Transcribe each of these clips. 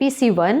PC1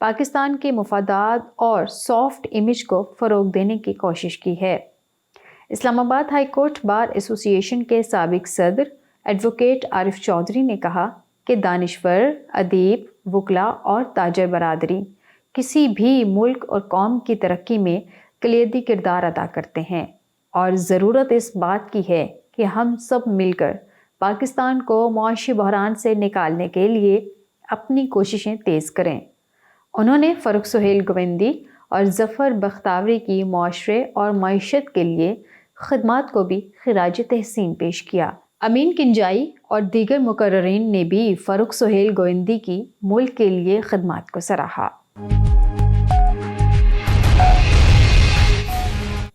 Pakistan کے مفادات اور سافٹ امیج کو فروغ دینے کی کوشش کی ہے۔ اسلام آباد ہائی کورٹ بار ایسوسی ایشن کے سابق صدر ایڈوکیٹ عارف چودھری نے کہا کہ دانشور، ادیب، وکلاء اور تاجر برادری کسی بھی ملک اور قوم کی ترقی میں کلیدی کردار ادا کرتے ہیں، اور ضرورت اس بات کی ہے کہ ہم سب مل کر پاکستان کو معاشی بحران سے نکالنے کے لیے اپنی کوششیں تیز کریں۔ انہوں نے فاروق سہیل گویندی اور ظفر بختیاری کی معاشرے اور معیشت کے لیے خدمات کو بھی خراج تحسین پیش کیا۔ امین کنجائی اور دیگر مقررین نے بھی فاروق سہیل گویندی کی ملک کے لیے خدمات کو سراہا۔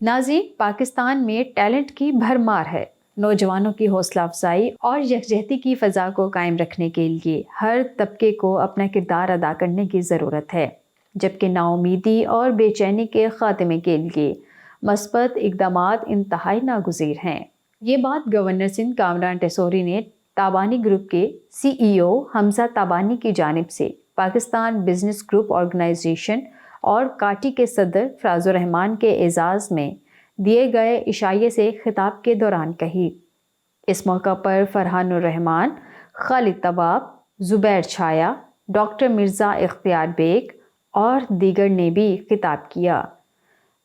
ناظرین، پاکستان میں ٹیلنٹ کی بھرمار ہے۔ نوجوانوں کی حوصلہ افزائی اور یکجہتی کی فضا کو قائم رکھنے کے لیے ہر طبقے کو اپنا کردار ادا کرنے کی ضرورت ہے، جبکہ ناامیدی اور بے چینی کے خاتمے کے لیے مثبت اقدامات انتہائی ناگزیر ہیں۔ یہ بات گورنر سندھ کامران ٹیسوری نے تابانی گروپ کے CEO حمزہ تابانی کی جانب سے پاکستان بزنس گروپ آرگنائزیشن اور کاٹی کے صدر فراز الرحمان کے اعزاز میں دیے گئے عشائیے سے خطاب کے دوران کہی۔ اس موقع پر فرحان الرحمان، خالد طواب، زبیر چھایا، ڈاکٹر مرزا اختیار بیگ اور دیگر نے بھی خطاب کیا۔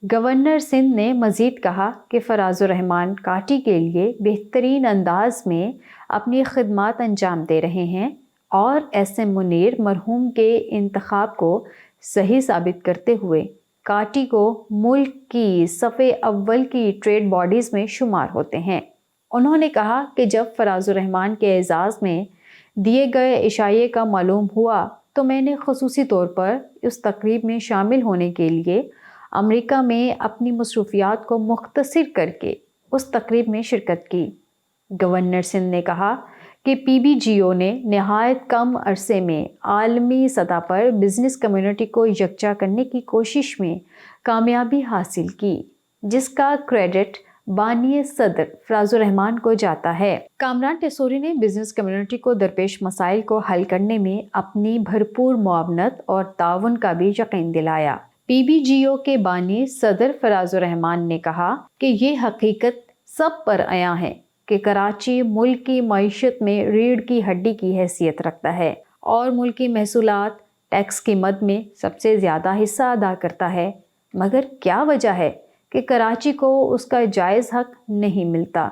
گورنر سندھ نے مزید کہا کہ فراز الرحمان کاٹی کے لیے بہترین انداز میں اپنی خدمات انجام دے رہے ہیں اور SM منیر مرحوم کے انتخاب کو صحیح ثابت کرتے ہوئے کاٹی کو ملک کی صفِ اول کی ٹریڈ باڈیز میں شمار ہوتے ہیں۔ انہوں نے کہا کہ جب فراز الرحمان کے اعزاز میں دیے گئے عشائیے کا معلوم ہوا تو میں نے خصوصی طور پر اس تقریب میں شامل ہونے کے لیے امریکہ میں اپنی مصروفیات کو مختصر کر کے اس تقریب میں شرکت کی۔ گورنر سندھ نے کہا کہ PBGO نے نہایت کم عرصے میں عالمی سطح پر بزنس کمیونٹی کو یکجا کرنے کی کوشش میں کامیابی حاصل کی، جس کا کریڈٹ بانی صدر فراز الرحمان کو جاتا ہے۔ کامران ٹیسوری نے بزنس کمیونٹی کو درپیش مسائل کو حل کرنے میں اپنی بھرپور معاونت اور تعاون کا بھی یقین دلایا۔ PBGO کے بانی صدر فراز الرحمان نے کہا کہ یہ حقیقت سب پر عیاں ہے کہ کراچی ملک کی معیشت میں ریڑھ کی ہڈی کی حیثیت رکھتا ہے اور ملکی محصولات ٹیکس کی مد میں سب سے زیادہ حصہ ادا کرتا ہے، مگر کیا وجہ ہے کہ کراچی کو اس کا جائز حق نہیں ملتا؟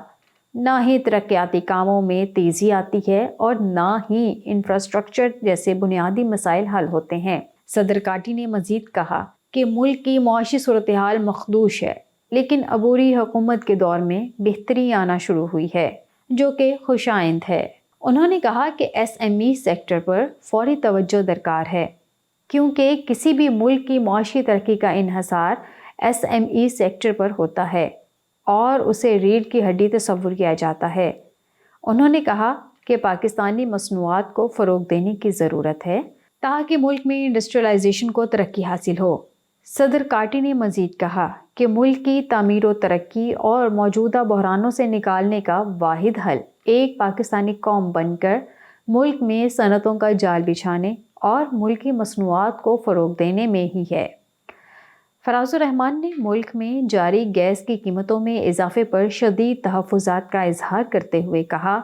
نہ ہی ترقیاتی کاموں میں تیزی آتی ہے اور نہ ہی انفراسٹرکچر جیسے بنیادی مسائل حل ہوتے ہیں۔ صدر کاٹی نے مزید کہا کہ ملک کی معاشی صورتحال مخدوش ہے، لیکن عبوری حکومت کے دور میں بہتری آنا شروع ہوئی ہے، جو کہ خوش آئند ہے۔ انہوں نے کہا کہ SME سیکٹر پر فوری توجہ درکار ہے، کیونکہ کسی بھی ملک کی معاشی ترقی کا انحصار SME سیکٹر پر ہوتا ہے اور اسے ریڑھ کی ہڈی تصور کیا جاتا ہے۔ انہوں نے کہا کہ پاکستانی مصنوعات کو فروغ دینے کی ضرورت ہے تاکہ ملک میں انڈسٹریلائزیشن کو ترقی حاصل ہو۔ صدر کاٹی نے مزید کہا کہ ملک کی تعمیر و ترقی اور موجودہ بحرانوں سے نکالنے کا واحد حل ایک پاکستانی قوم بن کر ملک میں صنعتوں کا جال بچھانے اور ملکی مصنوعات کو فروغ دینے میں ہی ہے۔ فراز الرحمان نے ملک میں جاری گیس کی قیمتوں میں اضافے پر شدید تحفظات کا اظہار کرتے ہوئے کہا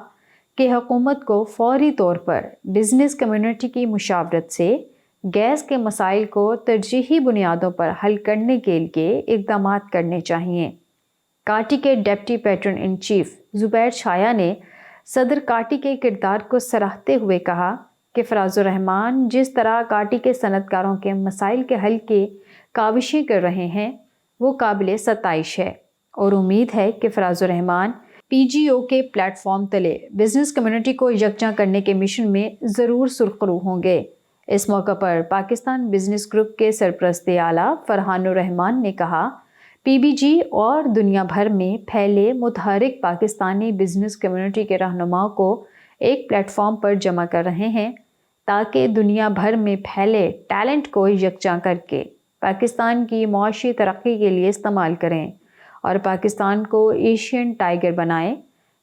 کہ حکومت کو فوری طور پر بزنس کمیونٹی کی مشاورت سے گیس کے مسائل کو ترجیحی بنیادوں پر حل کرنے کے لیے اقدامات کرنے چاہئیں۔ کاٹی کے ڈپٹی پیٹرن ان چیف زبیر چھایا نے صدر کاٹی کے کردار کو سراہتے ہوئے کہا کہ فراز الرحمان جس طرح کاٹی کے صنعت کاروں کے مسائل کے حل کی کاوشیں کر رہے ہیں وہ قابل ستائش ہے، اور امید ہے کہ فراز الرحمان PGO کے پلیٹ فارم تلے بزنس کمیونٹی کو یکجا کرنے کے مشن میں ضرور سرخرو ہوں گے۔ اس موقع پر پاکستان بزنس گروپ کے سرپرست اعلیٰ فرحان الرحمان نے کہا PBG اور دنیا بھر میں پھیلے متحرک پاکستانی بزنس کمیونٹی کے رہنماؤں کو ایک پلیٹ فارم پر جمع کر رہے ہیں تاکہ دنیا بھر میں پھیلے ٹیلنٹ کو یکجا کر کے پاکستان کی معاشی ترقی کے لیے استعمال کریں اور پاکستان کو ایشین ٹائیگر بنائیں۔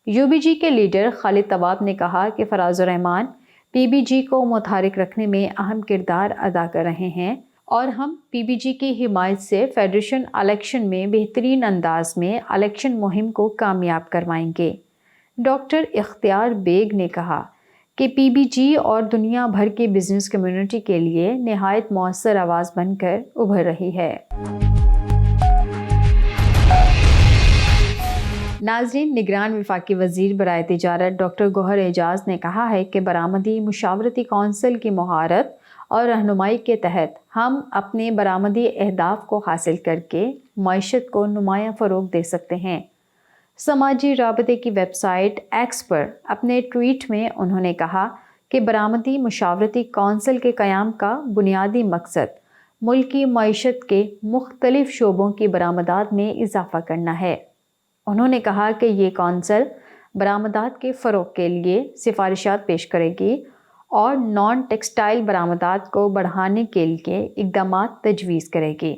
UBG کے لیڈر خالد طواب نے کہا کہ فراز الرحمان PBG کو متحرک رکھنے میں اہم کردار ادا کر رہے ہیں اور ہم PBG کی حمایت سے فیڈریشن الیکشن میں بہترین انداز میں الیکشن مہم کو کامیاب کروائیں گے۔ ڈاکٹر اختیار بیگ نے کہا کہ PBG اور دنیا بھر کی بزنس کمیونٹی کے لیے نہایت مؤثر آواز بن کر ابھر رہی ہے۔ ناظرین، نگران وفاقی وزیر برائے تجارت ڈاکٹر گوہر اعجاز نے کہا ہے کہ برآمدی مشاورتی کونسل کی مہارت اور رہنمائی کے تحت ہم اپنے برآمدی اہداف کو حاصل کر کے معیشت کو نمایاں فروغ دے سکتے ہیں۔ سماجی رابطے کی ویب سائٹ ایکس پر اپنے ٹویٹ میں انہوں نے کہا کہ برآمدی مشاورتی کونسل کے قیام کا بنیادی مقصد ملکی معیشت کے مختلف شعبوں کی برآمدات میں اضافہ کرنا ہے۔ انہوں نے کہا کہ یہ کونسل برآمدات کے فروغ کے لیے سفارشات پیش کرے گی اور نان ٹیکسٹائل برآمدات کو بڑھانے کے لیے اقدامات تجویز کرے گی۔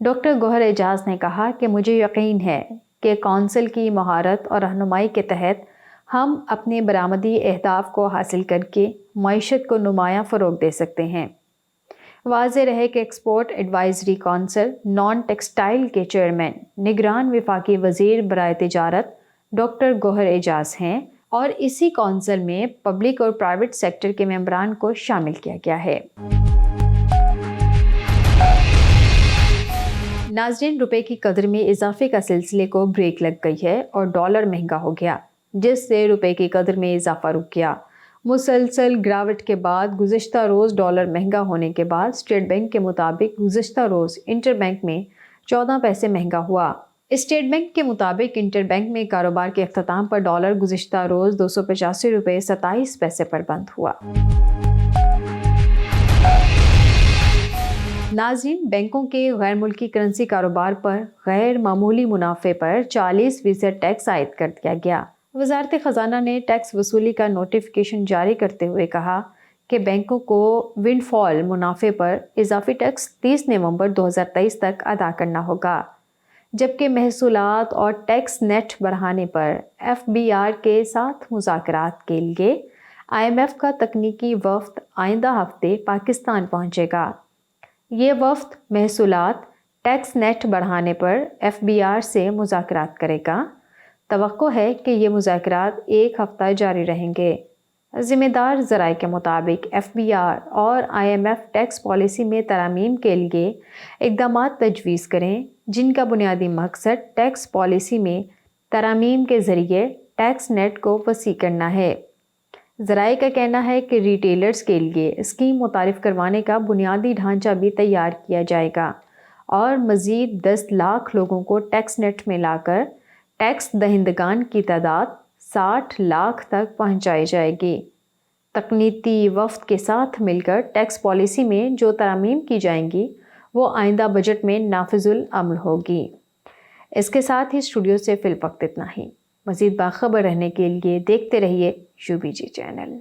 ڈاکٹر گوہر اعجاز نے کہا کہ مجھے یقین ہے کہ کونسل کی مہارت اور رہنمائی کے تحت ہم اپنے برآمدی اہداف کو حاصل کر کے معیشت کو نمایاں فروغ دے سکتے ہیں۔ واضح رہے کہ export advisory council naan textile کے چیئرمین نگران وفاقی وزیر برائے تجارت ڈاکٹر گوہر اعجاز ہیں اور اسی کونسل میں پبلک اور پرائیویٹ سیکٹر کے ممبران کو شامل کیا گیا ہے۔ ناظرین، روپے کی قدر میں اضافے کا سلسلے کو بریک لگ گئی ہے اور ڈالر مہنگا ہو گیا، جس سے روپے کی قدر میں اضافہ رک گیا۔ مسلسل گراوٹ کے بعد گزشتہ روز ڈالر مہنگا ہونے کے بعد اسٹیٹ بینک کے مطابق گزشتہ روز انٹر بینک میں 14 پیسے مہنگا ہوا۔ اسٹیٹ بینک کے مطابق انٹر بینک میں کاروبار کے اختتام پر ڈالر گزشتہ روز 285 روپے 27 پیسے پر بند ہوا۔ ناظرین، بینکوں کے غیر ملکی کرنسی کاروبار پر غیر معمولی منافع پر 40% ٹیکس عائد کر دیا گیا۔ وزارت خزانہ نے ٹیکس وصولی کا نوٹیفیکیشن جاری کرتے ہوئے کہا کہ بینکوں کو ونڈ فال منافع پر اضافی ٹیکس 30 نومبر 2023 تک ادا کرنا ہوگا، جبکہ محصولات اور ٹیکس نیٹ بڑھانے پر FBR کے ساتھ مذاکرات کے لیے IMF کا تکنیکی وفد آئندہ ہفتے پاکستان پہنچے گا۔ یہ وفد محصولات ٹیکس نیٹ بڑھانے پر FBR سے مذاکرات کرے گا۔ توقع ہے کہ یہ مذاکرات 1 ہفتہ جاری رہیں گے۔ ذمہ دار ذرائع کے مطابق FBR اور IMF ٹیکس پالیسی میں ترامیم کے لیے اقدامات تجویز کریں، جن کا بنیادی مقصد ٹیکس پالیسی میں ترامیم کے ذریعے ٹیکس نیٹ کو وسیع کرنا ہے۔ ذرائع کا کہنا ہے کہ ریٹیلرز کے لیے اسکیم متعارف کروانے کا بنیادی ڈھانچہ بھی تیار کیا جائے گا اور مزید 10 لاکھ لوگوں کو ٹیکس نیٹ میں لا کر ٹیکس دہندگان کی تعداد 60 لاکھ تک پہنچائی جائے گی۔ تکنیکی وفد کے ساتھ مل کر ٹیکس پالیسی میں جو ترامیم کی جائیں گی وہ آئندہ بجٹ میں نافذ العمل ہوگی۔ اس کے ساتھ ہی اسٹوڈیو سے فی الوقت اتنا ہی۔ مزید باخبر رہنے کے لیے دیکھتے رہیے UBG چینل۔